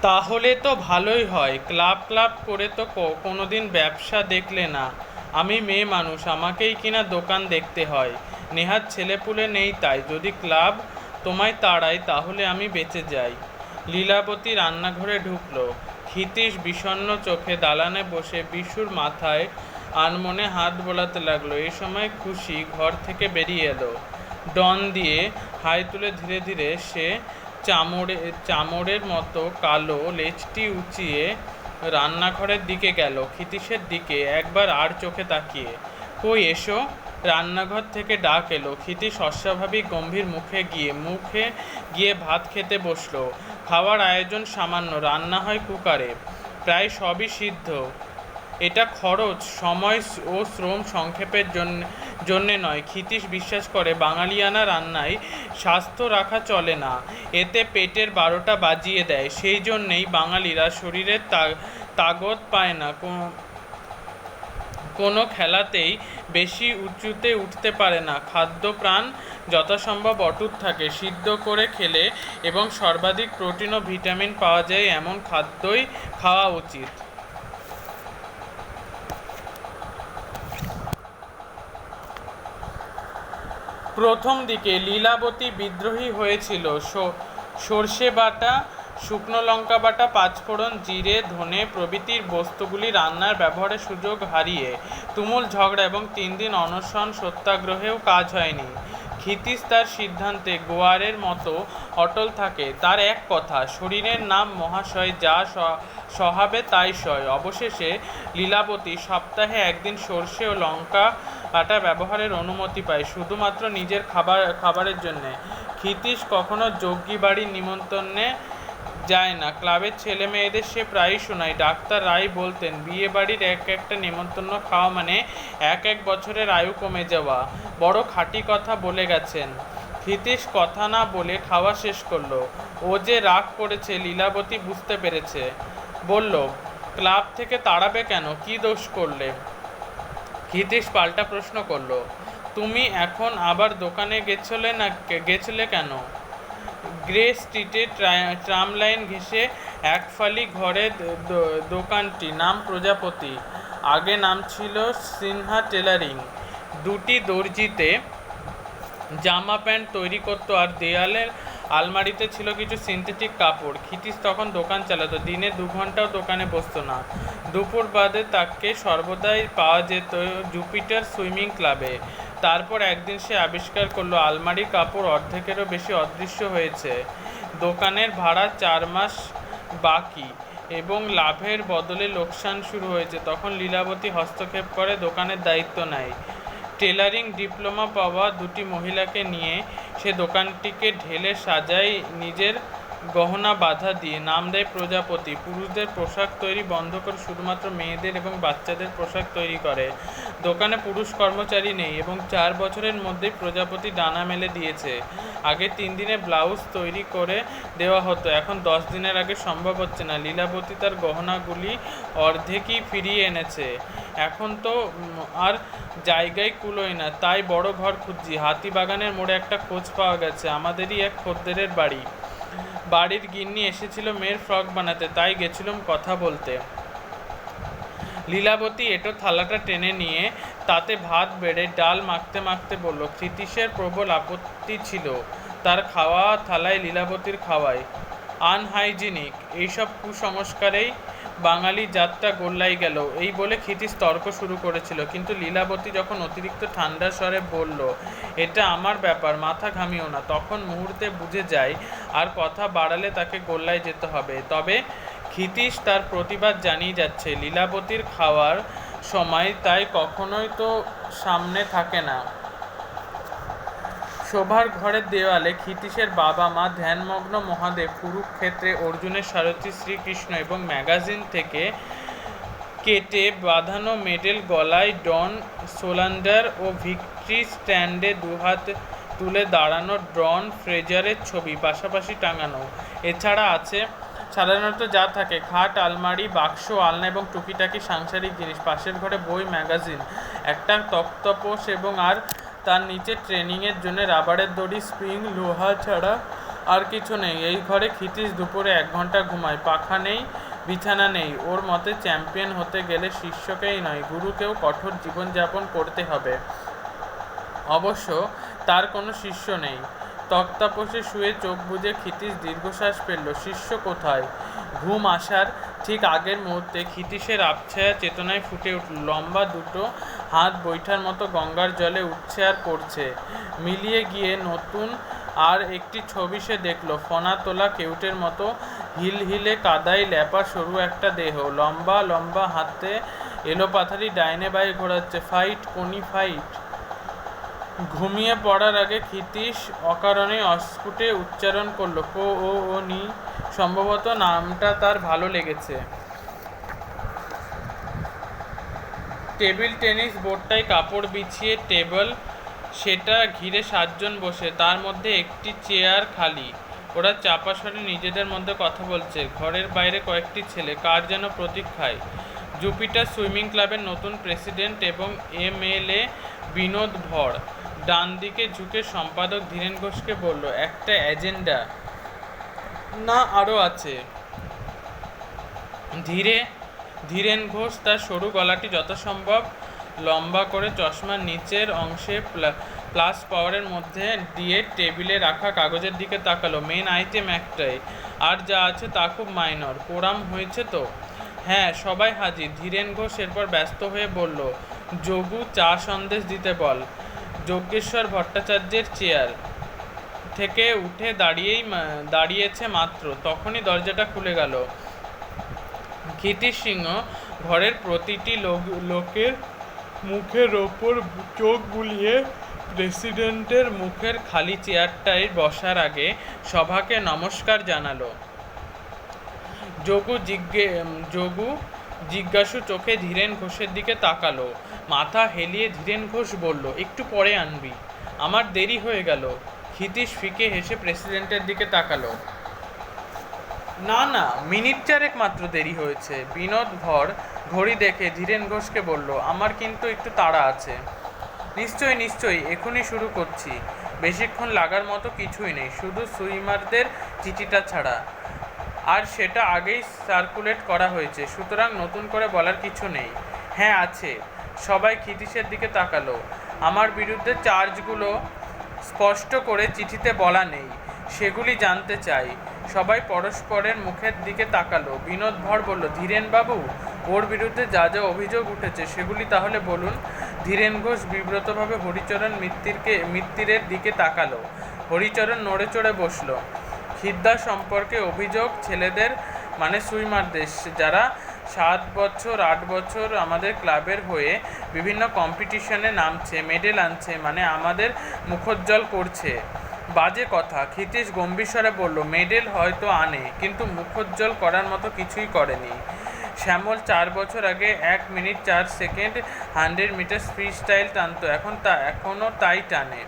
তাহলে তো ভালোই হয়। ক্লাব ক্লাব করে তো কোনোদিন ব্যবসা দেখলে না। আমি মেয়ে মানুষ, আমাকেই কিনা দোকান দেখতে হয়। নেহাত ছেলেপুলে নেই, তাই যদি ক্লাব তোমায় তাড়ায় তাহলে আমি বেঁচে যাই। লীলাবতী রান্নাঘরে ঢুকলো। ক্ষিতীশ বিষণ্ণ চোখে দালানে বসে বিশুর মাথায় আনমনে হাত বোলাতে লাগলো। এই সময় খুশি ঘর থেকে বেরিয়ে এলো। ডন দিয়ে হাই তুলে ধীরে ধীরে সে চামড়ের মতো কালো লেজটি উঁচিয়ে রান্নাঘরের দিকে গেল। ক্ষিতীশের দিকে একবার আর চোখে তাকিয়ে, কই এসো। রান্নাঘর থেকে ডাক এলো। ক্ষিতীশ অস্বাভাবিক গম্ভীর মুখে গিয়ে ভাত খেতে বসলো। খাওয়ার আয়োজন সামান্য, রান্না হয় কুকারে, প্রায় সবই সিদ্ধ। এটা খরচ, সময় ও শ্রম সংক্ষেপের জন্যে নয়। ক্ষিতীশ বিশ্বাস করে বাঙালিয়ানা রান্নায় স্বাস্থ্য রাখা চলে না, এতে পেটের 12টা বাজিয়ে দেয়। সেই জন্যেই বাঙালিরা শরীরের তাগত পায় না, কোনো খেলাতেই বেশি উঁচুতে উঠতে পারে না। খাদ্যপ্রাণ যথাসম্ভব অটুট থাকে। সিদ্ধ করে খেলে এবং সর্বাধিক প্রোটিন ও ভিটামিন পাওয়া যায় এমন খাদ্যই খাওয়া উচিত। প্রথম দিকে লীলাবতী বিদ্রোহী হয়েছিল। সর্ষে বাটা, শুকনো লঙ্কা বাটা, পাঁচফোড়ন, জিরে, ধনে প্রভৃতির বস্তুগুলি রান্নার ব্যবহারের সুযোগ হারিয়ে তুমুল ঝগড়া এবং 3 দিন অনশন সত্যাগ্রহেও কাজ হয়নি। ক্ষিতীশ তার সিদ্ধান্তে গোয়ারের মতো অটল থাকে। তার এক কথা, শরীরের নাম মহাশয়, যা সহাবে তাই সয়। অবশেষে লীলাবতী সপ্তাহে একদিন সর্ষে ও লঙ্কা বাটা ব্যবহারের অনুমতি পায়, শুধুমাত্র নিজের খাবারের জন্যে। ক্ষিতীশ কখনো যজ্ঞী বাড়ির নিমন্ত্রণে যায় না। ক্লাবের ছেলে মেয়েদের সে প্রায়ই শোনায়। ডাক্তার রায় বলতেন, বিয়ে বাড়ির একটা নিমন্ত্রণ খাওয়া মানে 1 বছরের আয়ু কমে যাওয়া। বড় খাঁটি কথা বলে গেছেন। ক্ষিতীশ কথা না বলে খাওয়া শেষ করলো। ও যে রাগ করেছে লীলাবতী বুঝতে পেরেছে। বলল, ক্লাব থেকে তাড়াবে কেন? কি দোষ করলে? ক্ষিতীশ পাল্টা প্রশ্ন করলো, তুমি এখন আবার দোকানে গেছিলে কেন? গ্রে স্ট্রিটে ট্রাম লাইন ঘেঁষে একফালি ঘরে দোকানটি, নাম প্রজাপতি, আগে নাম ছিল সিনহা টেলারিং। 2টি দর্জিতে জামা প্যান্ট তৈরি করতো আর দেয়ালের আলমারিতে ছিল কিছু সিনথেটিক কাপড়। ক্ষিতীশ তখন দোকান চালাতো। দিনে 2 ঘন্টাও দোকানে বসতো না। দুপুর বাদে তাকে সর্বদাই পাওয়া যেত জুপিটার সুইমিং ক্লাবে। তারপর একদিন সে আবিষ্কার করলো আলমারির কাপড় অর্ধেকেরও বেশি অদৃশ্য হয়েছে। দোকানের ভাড়া 4 মাস বাকি এবং লাভের বদলে লোকসান শুরু হয়েছে। তখন লীলাবতী হস্তক্ষেপ করে দোকানের দায়িত্ব নেয়। টেলারিং ডিপ্লোমা পাওয়া 2টি মহিলাকে নিয়ে সে দোকানটিকে ঢেলে সাজায় নিজের গহনা বাধা দিয়ে। নাম দেয় প্রজাপতি। পুরুষদের পোশাক তৈরি বন্ধ করে শুধুমাত্র মেয়েদের এবং বাচ্চাদের পোশাক তৈরি করে। দোকানে পুরুষ কর্মচারী নেই এবং 4 বছরের মধ্যেই প্রজাপতি ডানা মেলে দিয়েছে। আগে 3 দিনে ব্লাউজ তৈরি করে দেওয়া হতো, এখন 10 দিনের আগে সম্ভব হচ্ছে না। লীলাবতী তার গহনাগুলি অর্ধেকই ফিরিয়ে এনেছে। এখন তো আর জায়গায় কুলোয় না, তাই বড় ঘর খুঁজছি। হাতিবাগানের মোড়ে একটা খোঁজ পাওয়া গেছে, আমাদেরই এক খদ্দেরের বাড়ি। বাড়ির গিন্নি এসেছিল মেয়ের ফ্রক বানাতে, তাই গেছিলাম কথা বলতে। লীলাবতী এঁটো থালাটা টেনে নিয়ে তাতে ভাত বেড়ে ডাল মাখতে মাখতে বলল, ক্ষিতীশের প্রবল আপত্তি ছিল তার খাওয়া থালায় লীলাবতীর খাওয়ায়। আনহাইজিনিক, এইসব কুসংস্কারেই বাঙালি জাতটা গোল্লাই গেল, এই বলে ক্ষিতীশ তর্ক শুরু করেছিল। কিন্তু লীলাবতী যখন অতিরিক্ত ঠান্ডা স্বরে বলল, এটা আমার ব্যাপার, মাথা ঘামিও না, তখন মুহূর্তে বুঝে যায় আর কথা বাড়ালে তাকে গোল্লায় যেতে হবে। তবে ক্ষিতীশ তার প্রতিবাদ জানিয়ে যাচ্ছে লীলাবতীর খাওয়ার সময়, তাই কখনোই তো সামনে থাকে না। শোভার ঘরের দেওয়ালে ক্ষিতীশের বাবা মা, ধ্যানমগ্ন মহাদেব, কুরুক্ষেত্রে অর্জুনের সারথি শ্রীকৃষ্ণ এবং ম্যাগাজিন থেকে কেটে বাঁধানো মেডেল গলায় ডন সোলান্ডার ও ভিক্টরি স্ট্যান্ডে 2 হাত তুলে দাঁড়ানো ডন ফ্রেজারের ছবি পাশাপাশি টাঙানো। এছাড়া আছে সাধারণত যা থাকে, খাট, আলমারি, বাক্স, আলনা এবং টুকিটাকি সাংসারিক জিনিস। পাশের ঘরে বই, ম্যাগাজিন, একটা তক্তপোষ এবং আর তার নিচে ট্রেনিংয়ের জন্য রাবারের দড়ি, স্প্রিং, লোহা ছাড়া আর কিছু নেই। এই ঘরে ক্ষিতীশ দুপুরে 1 ঘন্টা ঘুমায়। পাখা নেই, বিছানা নেই। ওর মতে চ্যাম্পিয়ন হতে গেলে শিষ্যকেই নয়, গুরুকেও কঠোর জীবনযাপন করতে হবে। অবশ্য তার কোনো শিষ্য নেই। তক্তাপোষে শুয়ে চোখ বুজে ক্ষিতীশ দীর্ঘশ্বাস ফেলল। শিষ্য কোথায়? ঘুম আসার ঠিক আগের মুহূর্তে ক্ষিতীশের আবছায়া চেতনায় ফুটে উঠল। লম্বা দুটো হাত বৈঠার মতো গঙ্গার জলে উঠছে আর পড়ছে। মিলিয়ে গিয়ে নতুন আর একটি ছবি সে দেখল। ফনা তোলা কেউটের মতো হিলহিলে কাদায় ল্যাপা সরু একটা দেহ, লম্বা লম্বা হাতে এলোপাথারি ডাইনে বাঁয়ে ঘোরাচ্ছে। ফাইট কোনি ফাইট। ঘুমিয়ে পড়ার আগে ক্ষিতীশ অকারণে অস্ফুটে উচ্চারণ করল, কো ও নি। সম্ভবত নামটা তার ভালো লেগেছে। টেবিল টেনিস বোর্ডটায় কাপড় বিছিয়ে টেবিল, সেটা ঘিরে 7 জন বসে, তার মধ্যে একটি চেয়ার খালি। ওরা চাপা স্বরে নিজেদের মধ্যে কথা বলছে। ঘরের বাইরে কয়েকটি ছেলে কার যেন প্রতীক্ষায়। জুপিটার সুইমিং ক্লাবের নতুন প্রেসিডেন্ট এবং MLA বিনোদ ভড়। ডান দিকে ঝুঁকে সম্পাদক ধীরেন ঘোষকে বলল, একটা এজেন্ডা না আরও আছে? ধীরেন ঘোষ তার সরু গলাটি যথাসম্ভব লম্বা করে চশমার নিচের অংশে প্লাস পাওয়ারের মধ্যে দিয়ে টেবিলে রাখা কাগজের দিকে তাকালো। মেন আইটেম একটাই, আর যা আছে তা খুব মাইনর। কোরাম হয়েছে তো? হ্যাঁ, সবাই হাজির। ধীরেন ঘোষ এরপর ব্যস্ত হয়ে বলল, যোগু চা সন্দেশ দিতে বল। যজ্ঞেশ্বর ভট্টাচার্যের চেয়ার থেকে উঠে দাঁড়িয়েছে মাত্র, তখনই দরজাটা খুলে গেল। ক্ষিতীশ সিংহ ঘরের প্রতিটি লোকের মুখের ওপর চোখ বুলিয়ে প্রেসিডেন্টের মুখের খালি চেয়ারটায় বসার আগে সভাকে নমস্কার জানালো। যোগু জিজ্ঞাসু চোখে ধীরেন ঘোষের দিকে তাকালো। মাথা হেলিয়ে ধীরেন ঘোষ বলল, একটু পরে আনবি, আমার দেরি হয়ে গেল। ক্ষিতীশ ফিকে হেসে প্রেসিডেন্টের দিকে তাকালো। না না, মিনিট 4 মাত্র দেরি হয়েছে। বিনোদ ভড় ঘড়ি দেখে ধীরেন ঘোষকে বলল, আমার কিন্তু একটু তাড়া আছে। নিশ্চয়ই, এখনই শুরু করছি। বেশিক্ষণ লাগার মতো কিছুই নেই, শুধু সুইমারদের চিঠিটা ছাড়া, আর সেটা আগেই সার্কুলেট করা হয়েছে, সুতরাং নতুন করে বলার কিছু নেই। হ্যাঁ আছে। সবাই ক্ষিতীশের দিকে তাকালো। আমার বিরুদ্ধে চার্জগুলো স্পষ্ট করে চিঠিতে বলা নেই, সেগুলি জানতে চাই। সবাই পরস্পরের মুখের দিকে তাকালো। বিনোদ ভড় বলল, ধীরেনবাবু, ওর বিরুদ্ধে যা যা অভিযোগ উঠেছে সেগুলি তাহলে বলুন। ধীরেন ঘোষ বিব্রতভাবে হরিচরণ মিত্তিরের দিকে তাকালো। হরিচরণ নড়ে চড়ে বসল। খিদ্দা সম্পর্কে অভিযোগ ছেলেদের, মানে সুইমারদের, যারা 7 বছর 8 বছর আমাদের ক্লাবের হয়ে বিভিন্ন কম্পিটিশনে নামছে, মেডেল আনছে, মানে আমাদের মুখোজ্জ্বল করছে। বাজে কথা। ক্ষিতীশ গম্ভীর স্বরে বলল, মেডেল হয়তো আনে, কিন্তু মুখোজ্জ্বল করার মতো কিছুই করেনি। শ্যামল 4 বছর আগে 1 minute 4 second 100 metre freestyle টানতো, এখনও তাই টানে।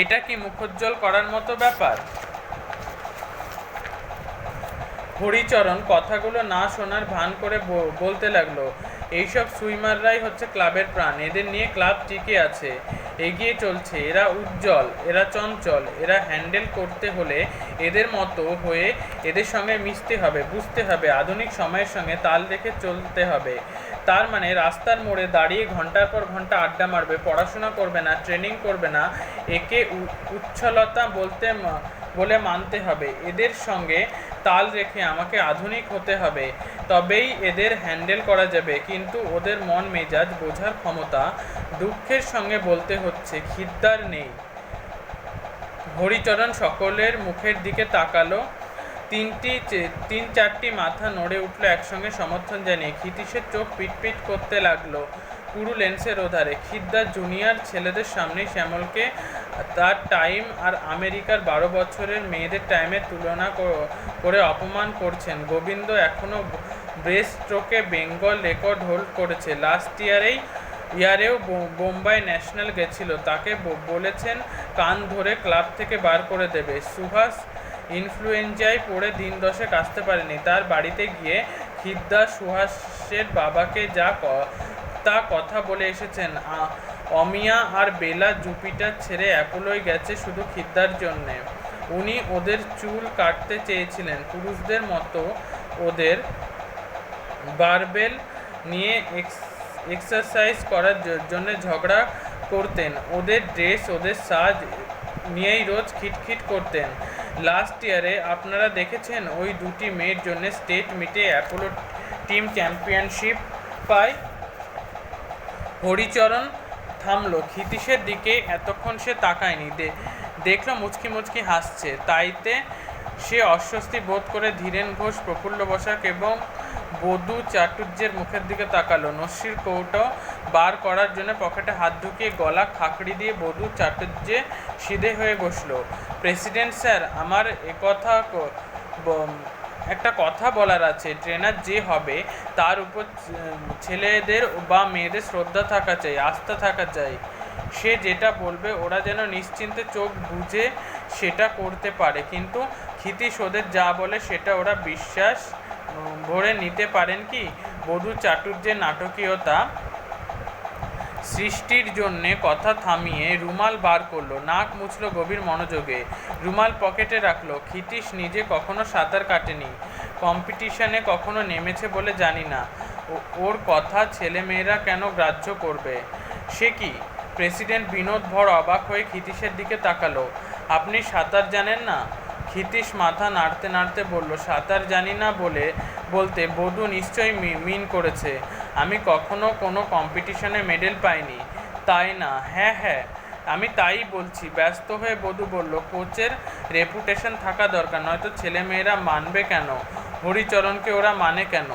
এটা কি মুখোজ্জ্বল করার মতো ব্যাপার? হরিচরণ কথাগুলো না শোনার ভান করে বলতে লাগলো, এইসব সুইমাররাই হচ্ছে ক্লাবের প্রাণ, এদের নিয়ে ক্লাব টিকে আছে, এগিয়ে চলছে। এরা উজ্জ্বল, এরা চঞ্চল, এরা হ্যান্ডেল করতে হলে এদের মতো হয়ে এদের সঙ্গে মিশতে হবে, বুঝতে হবে, আধুনিক সময়ের সঙ্গে তাল রেখে চলতে হবে। তার মানে রাস্তার মোড়ে দাঁড়িয়ে ঘন্টার পর ঘন্টা আড্ডা মারবে, পড়াশোনা করবে না, ট্রেনিং করবে না, একে উচ্ছলতা বলে মানতে হবে। এদের সঙ্গে তাল রেখে আমাকে আধুনিক হতে হবে, তবেই এদের হ্যান্ডেল করা যাবে। কিন্তু ওদের মন মেজাজ বোঝার ক্ষমতা, দুঃখের সঙ্গে বলতে হচ্ছে, খিদ্দার নেই। হরিচরণ সকলের মুখের দিকে তাকালো। 3-4টি মাথা নড়ে উঠল একসঙ্গে সমর্থন জানিয়ে। ক্ষিতীশের চোখ পিটপিট করতে লাগলো পুরু লেন্সের ওধারে। খিদ্দার জুনিয়র ছেলেদের সামনেই শ্যামলকে তার টাইম আর আমেরিকার 12 বছরের মেয়েদের টাইমের তুলনা করে অপমান করছেন। গোবিন্দ এখনও ব্রেস্ট স্ট্রোকে বেঙ্গল রেকর্ড হোল্ড করেছে। লাস্ট ইয়ারেও বোম্বাই ন্যাশনাল গেছিল। তাকে বলেছেন কান ধরে ক্লাব থেকে বার করে দেবে। সুহাস ইনফ্লুয়েঞ্জায় পড়ে দিন 10 আসতে পারেনি। তার বাড়িতে গিয়ে খিদ্দা সুহাসের বাবাকে তা কথা বলে এসেছেন। অমিয়া আর বেলা জুপিটার ছেড়ে অ্যাপোলোয় গেছে শুধু খিদ্দার জন্যে। উনি ওদের চুল কাটতে চেয়েছিলেন, পুরুষদের মতো ওদের বারবেল নিয়ে এক্সারসাইজ করার জন্য ঝগড়া করতেন, ওদের ড্রেস ওদের সাজ নিয়েই রোজ খিটখিট করতেন। লাস্ট ইয়ারে আপনারা দেখেছেন ওই দুটি মেয়ের জন্য স্টেট মিটে অ্যাপোলো টিম চ্যাম্পিয়নশিপ পায়। হরিচরণ থামলো, ক্ষিতীশের দিকে এতক্ষণ সে তাকায়নি, দেখলো মুচকি মুচকি হাসছে, তাইতে সে অস্বস্তি বোধ করে ধীরেন ঘোষ, প্রফুল্ল বসাক এবং বধূ চাটুর্যের মুখের দিকে তাকালো। নস্যির কৌটো বার করার জন্য পকেটে হাত ঢুকিয়ে গলা খাকড়ি দিয়ে বধূ চাটুর্যে সিধে হয়ে বসলো। প্রেসিডেন্ট স্যার, আমার একটা কথা বলার আছে। ট্রেনার যে হবে তার উপর ছেলেদের বা মেয়েদের শ্রদ্ধা থাকা চাই, আস্থা থাকা চাই। সে যেটা বলবে ওরা যেন নিশ্চিন্তে চোখ বুজে সেটা করতে পারে, কিন্তু ক্ষিতীশ ওদের যা বলে সেটা ওরা বিশ্বাস ভরে নিতে পারেন কি? বধূ চাটুর্যের নাটকীয়তা সৃষ্টির জন্যে কথা থামিয়ে রুমাল বার করলো, নাক মুছল গভীর মনোযোগে, রুমাল পকেটে রাখলো। ক্ষিতীশ নিজে কখনো সাঁতার কাটেনি, কম্পিটিশনে কখনো নেমেছে বলে জানি না, ওর কথা ছেলেমেয়েরা কেন গ্রাহ্য করবে? সে কি? প্রেসিডেন্ট বিনোদ ভর অবাক হয়ে ক্ষিতীশের দিকে তাকালো। আপনি সাঁতার জানেন না? ক্ষিতীশ মাথা নাড়তে নাড়তে বলল, সাঁতার জানি না বলতে বধূ নিশ্চয়ই মিন করেছে। আমি কখনো কোনো কম্পিটিশনে মেডেল পাইনি। তাই না? হ্যাঁ হ্যাঁ, আমি তাই বলছি। ব্যস্ত হয়ে বধূ বলল, কোচের রেপুটেশন থাকা দরকার, নয়তো ছেলেমেয়েরা মানবে কেন? হরিচরণকে ওরা মানে কেন?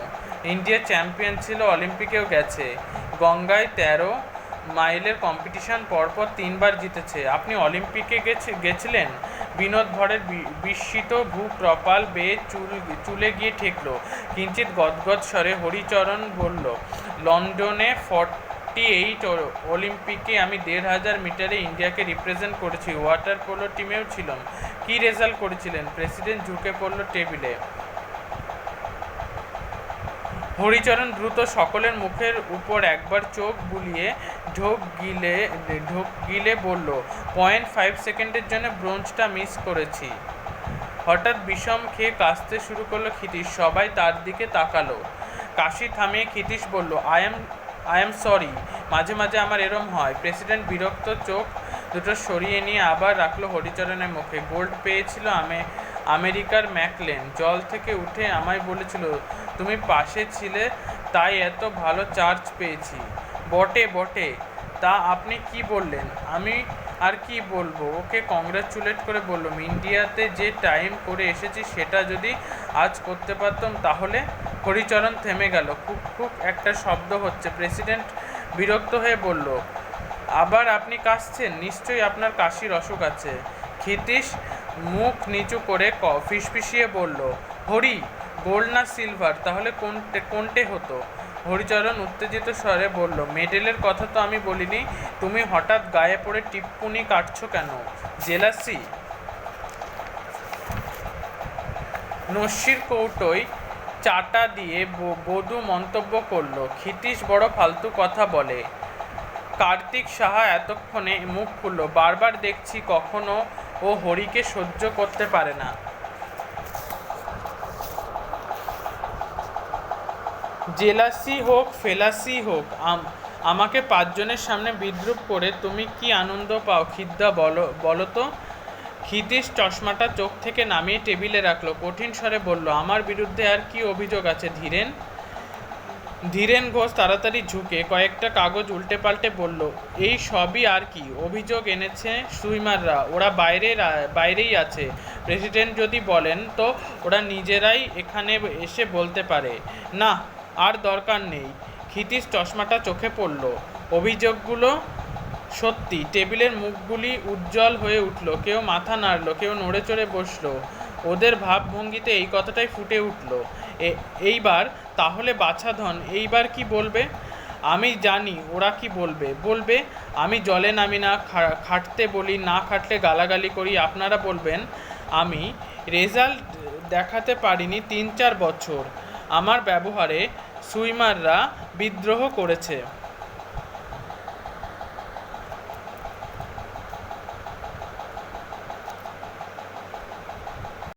ইন্ডিয়া চ্যাম্পিয়ন ছিল, অলিম্পিকেও গেছে, গঙ্গায় 13 মাইলের কম্পিটিশন পরপর 3 বার জিতেছে। আপনি অলিম্পিকে গেছিলেন? বিনোদ ভরের বিস্মিত ভূকপাল বেয়ে চুলে গিয়ে ঠেকল। কিঞ্চিত গদগদ স্বরে হরিচরণ বলল, লন্ডনে 48 অলিম্পিকে আমি 1500 মিটারে ইন্ডিয়াকে রিপ্রেজেন্ট করেছি, ওয়াটার পোলো টিমেও ছিলাম। কী রেজাল্ট করেছিলেন? প্রেসিডেন্ট ঝুঁকে পড়ল টেবিলে। হরিচরণ দ্রুত সকলের মুখের উপর একবার চোখ বুলিয়ে ঢোক গিলে বলল, 0.5 সেকেন্ডের জন্য ব্রোঞ্জটা মিস করেছি। হঠাৎ বিষম খেয়ে কাশতে শুরু করলো ক্ষিতীশ। সবাই তার দিকে তাকালো। কাশি থামিয়ে ক্ষিতীশ বলল, আই এম সরি, মাঝে মাঝে আমার এরম হয়। প্রেসিডেন্ট বিরক্ত চোখ দুটো সরিয়ে নিয়ে আবার রাখলো হরিচরণের মুখে। গোল্ড পেয়েছিল আমেরিকার ম্যাকলেন, জল থেকে উঠে আমায় বলেছিল তুমি পাশে ছিলে, তাই এত ভালো চার্জ পেয়েছি। বটে বটে, তা আপনি কি বললেন? আমি আর কি বলবো? ওকে কংগ্রাচুলেট করে বললাম, ইন্ডিয়াতে যে টাইম করে এসেছি সেটা যদি আজ করতে পারতাম তাহলে। হরিচরণ থেমে গেল। খুব খুব একটা শব্দ হচ্ছে। প্রেসিডেন্ট বিরক্ত হয়ে বলল, আবার আপনি কাশছেন? নিশ্চয়ই আপনার কাশির অসুখ আছে। ক্ষিতীশ মুখ নিচু করে ফিসফিসিয়ে বলল, হরি, গোল্ড না সিলভার? তাহলে কোনটে হতো? হরিচরণ উত্তেজিত স্বরে বলল, মেডেলের কথা তো আমি বলিনি। তুমি হঠাৎ গায়ে পড়ে টিপ্পনি কাটছো কেন? জেলাসি? নস্যির কৌটোয় চাটা দিয়ে বধূ মন্তব্য করল, ক্ষিতীশ বড় ফালতু কথা বলে। কার্তিক সাহা এতক্ষণে মুখ খুলল, বারবার দেখছি কখনো ও হরিকে সহ্য করতে পারে না। জেলাসি হোক ফেলাসি হোক, আমাকে 5 জনের সামনে বিদ্রূপ করে তুমি কি আনন্দ পাও খিদ্দা, বলো তো? ক্ষিতীশ চশমাটা চোখ থেকে নামিয়ে টেবিলে রাখলো, কঠিন স্বরে বলল, আমার বিরুদ্ধে আর কি অভিযোগ আছে ধীরেন? ধীরেন ঘোষ তাড়াতাড়ি ঝুঁকে কয়েকটা কাগজ উল্টে পাল্টে বলল, এই সবই আর কি। অভিযোগ এনেছে সুইমাররা, ওরা বাইরেই আছে। প্রেসিডেন্ট যদি বলেন তো ওরা নিজেরাই এখানে এসে বলতে পারে। না, আর দরকার নেই। ক্ষিতীশ চশমাটা চোখে পড়ল। অভিযোগগুলো সত্যি। টেবিলের মুখগুলি উজ্জ্বল হয়ে উঠল, কেউ মাথা নাড়ল, কেউ নড়ে চড়ে বসল। ওদের ভাবভঙ্গিতে এই কথাটাই ফুটে উঠল। এইবার তাহলে বাছাধন এইবার কি বলবে? আমি জানি ওরা কি বলবে আমি জলে নামি না, খাটতে বলি, না খাটলে গালাগালি করি। আপনারা বলবেন আমি রেজাল্ট দেখাতে পারিনি 3-4 বছর, আমার ব্যবহারে সুইমাররা বিদ্রোহ করেছে।